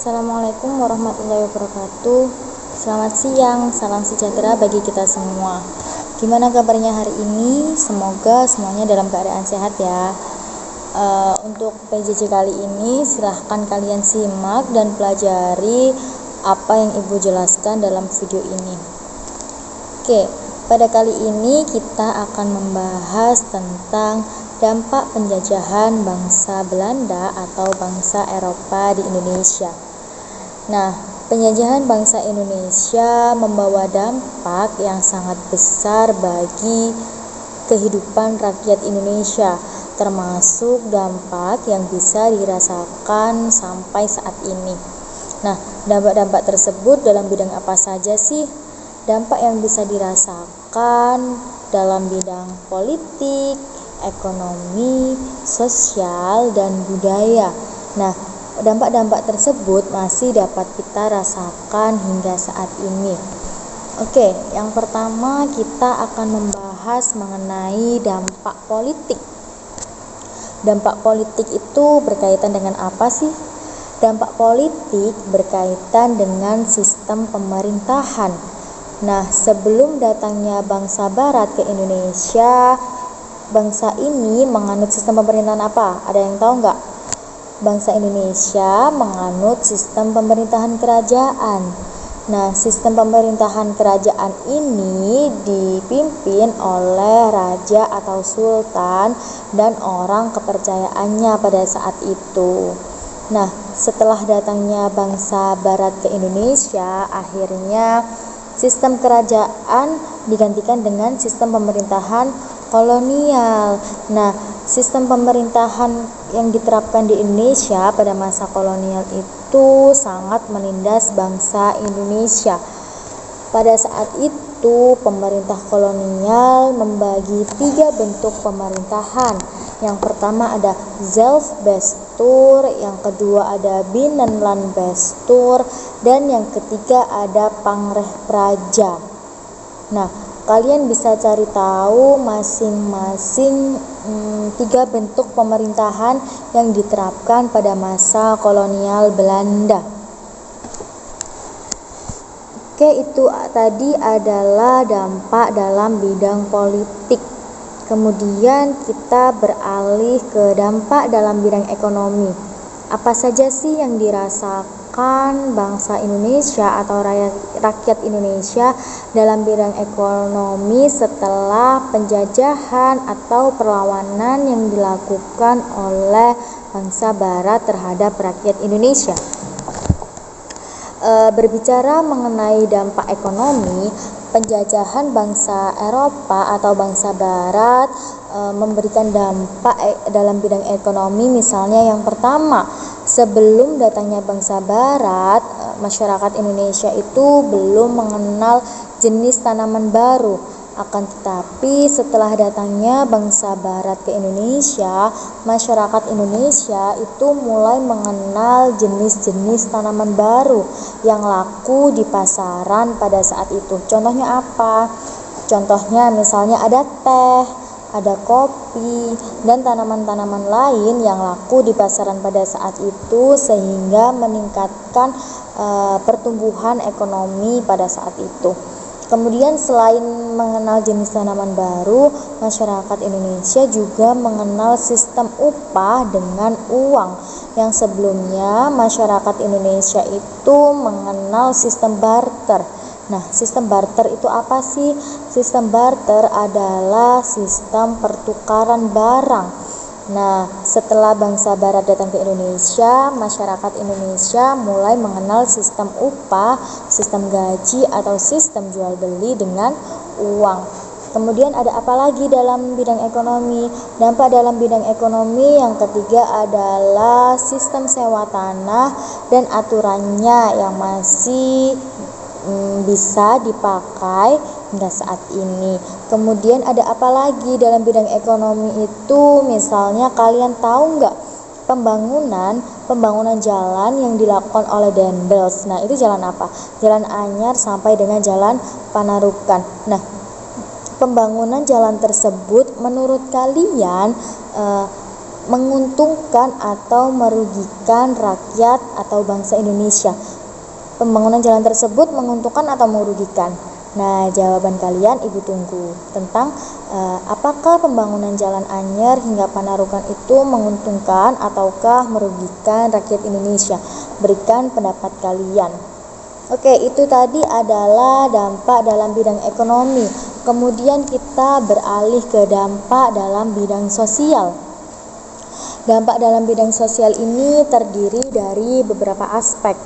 Assalamualaikum warahmatullahi wabarakatuh. Selamat siang, salam sejahtera bagi kita semua. Gimana kabarnya hari ini? Semoga semuanya dalam keadaan sehat ya. Untuk PJJ kali ini silahkan kalian simak dan pelajari apa yang ibu jelaskan dalam video ini. Oke, pada kali ini kita akan membahas tentang dampak penjajahan bangsa Belanda atau bangsa Eropa di Indonesia. Nah, penjajahan bangsa Indonesia membawa dampak yang sangat besar bagi kehidupan rakyat Indonesia, termasuk dampak yang bisa dirasakan sampai saat ini. Nah, dampak-dampak tersebut dalam bidang apa saja sih? Dampak yang bisa dirasakan dalam bidang politik, ekonomi, sosial, dan budaya. Nah, dampak-dampak tersebut masih dapat kita rasakan hingga saat ini. Oke, yang pertama kita akan membahas mengenai dampak politik. Dampak politik itu berkaitan dengan apa sih? Dampak politik berkaitan dengan sistem pemerintahan. Nah, sebelum datangnya bangsa Barat ke Indonesia, bangsa ini menganut sistem pemerintahan apa? Ada yang tahu nggak? Bangsa Indonesia menganut sistem pemerintahan kerajaan. Nah, sistem pemerintahan kerajaan ini dipimpin oleh raja atau sultan dan orang kepercayaannya pada saat itu. Nah, setelah datangnya bangsa Barat ke Indonesia, akhirnya sistem kerajaan digantikan dengan sistem pemerintahan kolonial. Nah, sistem pemerintahan yang diterapkan di Indonesia pada masa kolonial itu sangat menindas bangsa Indonesia. Pada saat itu, pemerintah kolonial membagi 3 bentuk pemerintahan. Yang pertama ada Zelfbestuur, yang kedua ada Binnenlandbestuur, dan yang ketiga ada Pangrechtpraja. Nah, kalian bisa cari tahu masing-masing 3 bentuk pemerintahan yang diterapkan pada masa kolonial Belanda. Oke, itu tadi adalah dampak dalam bidang politik. Kemudian kita beralih ke dampak dalam bidang ekonomi. Apa saja sih yang dirasakan bangsa Indonesia atau rakyat Indonesia dalam bidang ekonomi setelah penjajahan atau perlawanan yang dilakukan oleh bangsa Barat terhadap rakyat Indonesia? Berbicara mengenai dampak ekonomi, penjajahan bangsa Eropa atau bangsa Barat memberikan dampak dalam bidang ekonomi. Misalnya yang pertama, sebelum datangnya bangsa Barat, masyarakat Indonesia itu belum mengenal jenis tanaman baru. Akan tetapi setelah datangnya bangsa Barat ke Indonesia, masyarakat Indonesia itu mulai mengenal jenis-jenis tanaman baru yang laku di pasaran pada saat itu. Contohnya apa? Contohnya misalnya ada teh, ada kopi, dan tanaman-tanaman lain yang laku di pasaran pada saat itu sehingga meningkatkan pertumbuhan ekonomi pada saat itu. Kemudian selain mengenal jenis tanaman baru, masyarakat Indonesia juga mengenal sistem upah dengan uang. Yang sebelumnya masyarakat Indonesia itu mengenal sistem barter. Nah, sistem barter itu apa sih? Sistem barter adalah sistem pertukaran barang. Nah, setelah bangsa Barat datang ke Indonesia, masyarakat Indonesia mulai mengenal sistem upah, sistem gaji, atau sistem jual beli dengan uang. Kemudian ada apa lagi dalam bidang ekonomi? Dampak dalam bidang ekonomi yang ketiga adalah sistem sewa tanah dan aturannya yang masih bisa dipakai hingga saat ini. Kemudian ada apa lagi dalam bidang ekonomi itu? Misalnya kalian tahu nggak pembangunan jalan yang dilakukan oleh Dendels? Nah, itu jalan apa? Jalan Anyar sampai dengan Jalan Panarukan. Nah, pembangunan jalan tersebut menurut kalian menguntungkan atau merugikan rakyat atau bangsa Indonesia? Pembangunan jalan tersebut menguntungkan atau merugikan? Nah, jawaban kalian Ibu tunggu tentang apakah pembangunan jalan Anyer hingga Panarukan itu menguntungkan ataukah merugikan rakyat Indonesia. Berikan pendapat kalian. Oke, itu tadi adalah dampak dalam bidang ekonomi. Kemudian kita beralih ke dampak dalam bidang sosial. Dampak dalam bidang sosial ini terdiri dari beberapa aspek.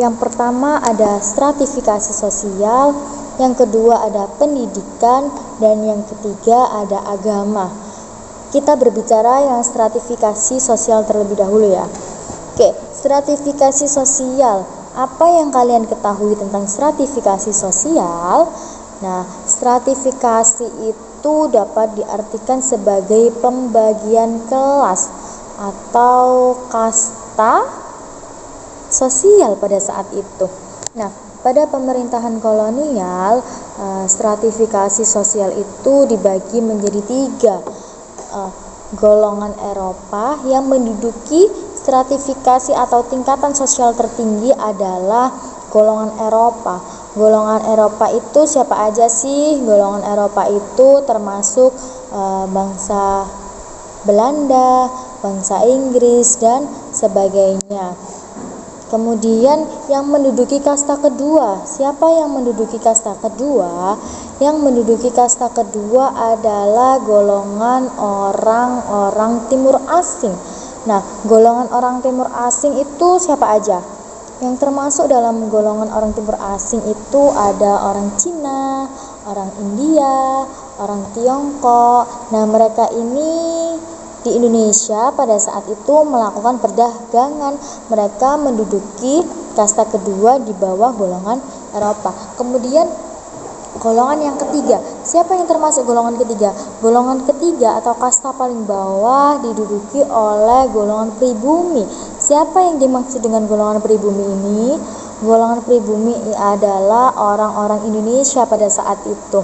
Yang pertama ada stratifikasi sosial, yang kedua ada pendidikan, dan yang ketiga ada agama. Kita berbicara yang stratifikasi sosial terlebih dahulu ya. Oke, stratifikasi sosial. Apa yang kalian ketahui tentang stratifikasi sosial? Nah, stratifikasi itu dapat diartikan sebagai pembagian kelas atau kasta sosial pada saat itu. Nah, pada pemerintahan kolonial, stratifikasi sosial itu dibagi menjadi 3. Golongan Eropa yang menduduki stratifikasi atau tingkatan sosial tertinggi adalah golongan Eropa. Golongan Eropa itu siapa aja sih? Golongan Eropa itu termasuk bangsa Belanda, bangsa Inggris, dan sebagainya. Kemudian yang menduduki kasta kedua, siapa yang menduduki kasta kedua? Yang menduduki kasta kedua adalah golongan orang-orang timur asing. Nah, golongan orang timur asing itu siapa aja? Yang termasuk dalam golongan orang timur asing itu ada orang Cina, orang India, orang Tiongkok. Nah, mereka ini di Indonesia pada saat itu melakukan perdagangan. Mereka menduduki kasta kedua di bawah golongan Eropa. Kemudian golongan yang ketiga, siapa yang termasuk golongan ketiga? Golongan ketiga atau kasta paling bawah diduduki oleh golongan pribumi. Siapa yang dimaksud dengan golongan pribumi ini? Golongan pribumi adalah orang-orang Indonesia pada saat itu.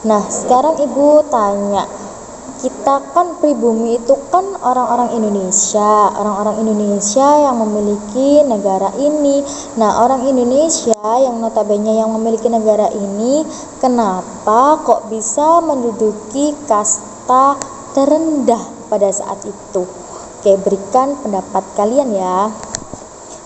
Nah, sekarang Ibu tanya, kita kan pribumi itu kan orang-orang Indonesia yang memiliki negara ini. Nah, orang Indonesia yang notabene yang memiliki negara ini, kenapa kok bisa menduduki kasta terendah pada saat itu? Oke, berikan pendapat kalian ya.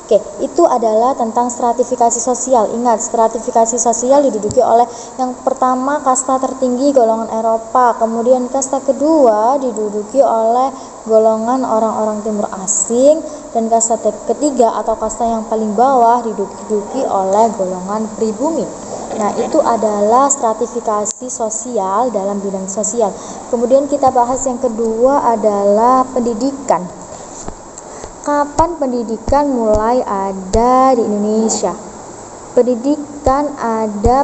Oke, itu adalah tentang stratifikasi sosial. Ingat, stratifikasi sosial diduduki oleh yang pertama kasta tertinggi golongan Eropa, kemudian kasta kedua diduduki oleh golongan orang-orang timur asing, dan kasta ketiga atau kasta yang paling bawah diduduki oleh golongan pribumi. Nah, itu adalah stratifikasi sosial dalam bidang sosial. Kemudian kita bahas yang kedua adalah pendidikan. Kapan pendidikan mulai ada di Indonesia? Pendidikan ada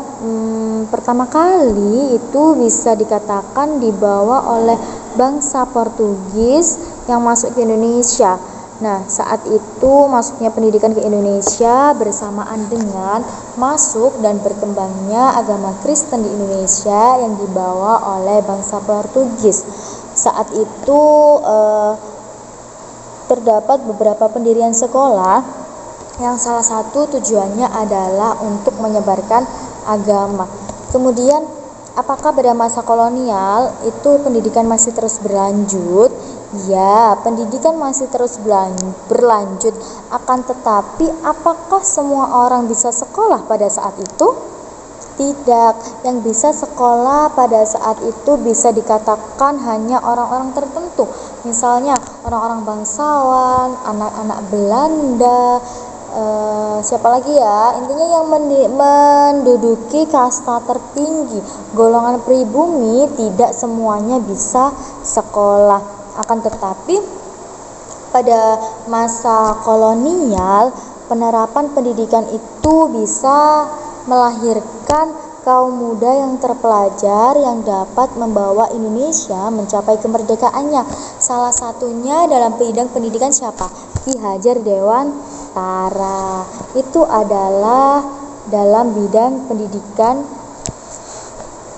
pertama kali itu bisa dikatakan dibawa oleh bangsa Portugis yang masuk ke Indonesia. Nah, saat itu masuknya pendidikan ke Indonesia bersamaan dengan masuk dan berkembangnya agama Kristen di Indonesia yang dibawa oleh bangsa Portugis. Saat itu terdapat beberapa pendirian sekolah yang salah satu tujuannya adalah untuk menyebarkan agama. Kemudian, apakah pada masa kolonial itu pendidikan masih terus berlanjut? Ya, pendidikan masih terus berlanjut. Akan tetapi, apakah semua orang bisa sekolah pada saat itu? Tidak, yang bisa sekolah pada saat itu bisa dikatakan hanya orang-orang tertentu. Misalnya orang-orang bangsawan, anak-anak Belanda, siapa lagi ya? Intinya yang menduduki kasta tertinggi. Golongan pribumi tidak semuanya bisa sekolah. Akan tetapi pada masa kolonial, penerapan pendidikan itu bisa melahirkan kaum muda yang terpelajar yang dapat membawa Indonesia mencapai kemerdekaannya. Salah satunya dalam bidang pendidikan siapa? Ki Hajar Dewantara. Itu adalah dalam bidang pendidikan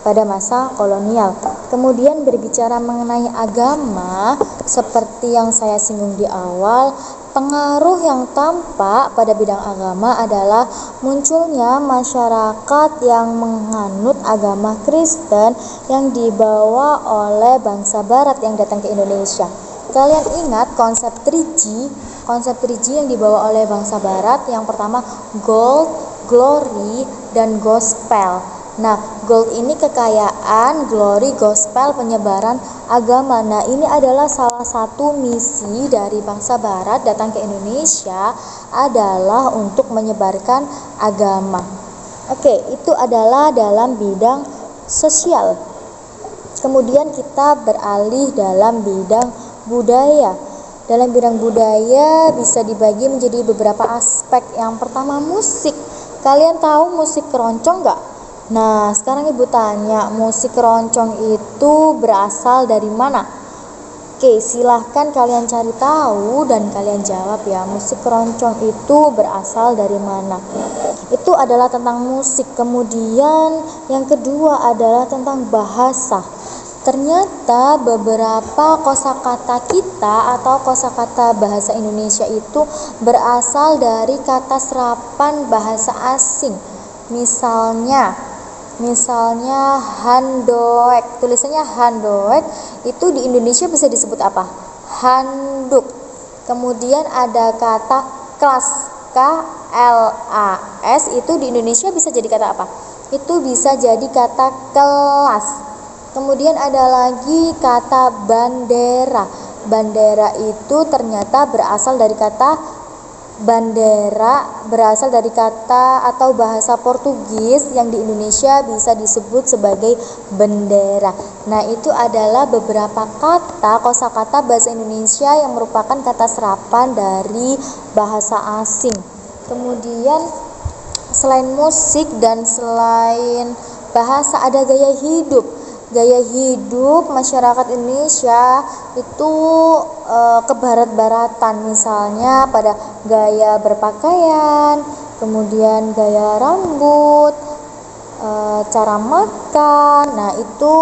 pada masa kolonial. Kemudian berbicara mengenai agama, seperti yang saya singgung di awal, pengaruh yang tampak pada bidang agama adalah munculnya masyarakat yang menganut agama Kristen yang dibawa oleh bangsa Barat yang datang ke Indonesia. Kalian ingat konsep 3G? Konsep 3G yang dibawa oleh bangsa Barat, yang pertama gold, glory, dan gospel. Nah, gold ini kekayaan, glory, gospel, penyebaran agama. Nah, ini adalah salah satu misi dari bangsa Barat datang ke Indonesia adalah untuk menyebarkan agama. Oke, itu adalah dalam bidang sosial. Kemudian kita beralih dalam bidang budaya. Dalam bidang budaya bisa dibagi menjadi beberapa aspek. Yang pertama, musik. Kalian tahu musik keroncong nggak? Nah, sekarang ibu tanya, musik keroncong itu berasal dari mana? Oke, silahkan kalian cari tahu dan kalian jawab ya, musik keroncong itu berasal dari mana? Itu adalah tentang musik. Kemudian yang kedua adalah tentang bahasa. Ternyata beberapa kosakata kita atau kosakata bahasa Indonesia itu berasal dari kata serapan bahasa asing. Misalnya handoek, tulisannya handoek, itu di Indonesia bisa disebut apa? Handuk. Kemudian ada kata kelas, KLAS, itu di Indonesia bisa jadi kata apa? Itu bisa jadi kata kelas. Kemudian ada lagi kata bandera. Bandera itu ternyata berasal dari kata bandera, berasal dari kata atau bahasa Portugis yang di Indonesia bisa disebut sebagai bendera. Nah, itu adalah beberapa kata kosakata bahasa Indonesia yang merupakan kata serapan dari bahasa asing. Kemudian selain musik dan selain bahasa ada gaya hidup. Gaya hidup masyarakat Indonesia itu kebarat-baratan, misalnya pada gaya berpakaian, kemudian gaya rambut, cara makan. Nah, itu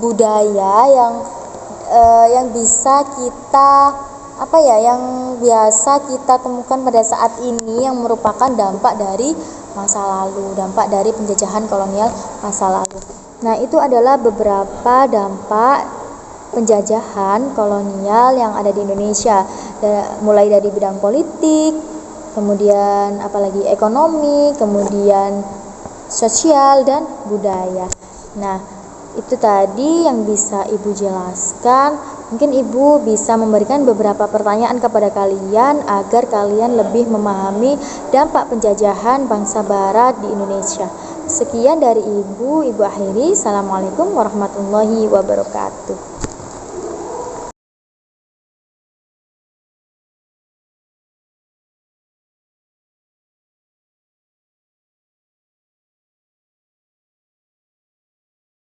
budaya yang bisa kita yang biasa kita temukan pada saat ini, yang merupakan dampak dari masa lalu, dampak dari penjajahan kolonial masa lalu. Nah, itu adalah beberapa dampak penjajahan kolonial yang ada di Indonesia, mulai dari bidang politik, kemudian apalagi ekonomi, kemudian sosial dan budaya. Nah, itu tadi yang bisa Ibu jelaskan. Mungkin Ibu bisa memberikan beberapa pertanyaan kepada kalian agar kalian lebih memahami dampak penjajahan bangsa Barat di Indonesia. Sekian dari Ibu akhiri. Assalamualaikum warahmatullahi wabarakatuh.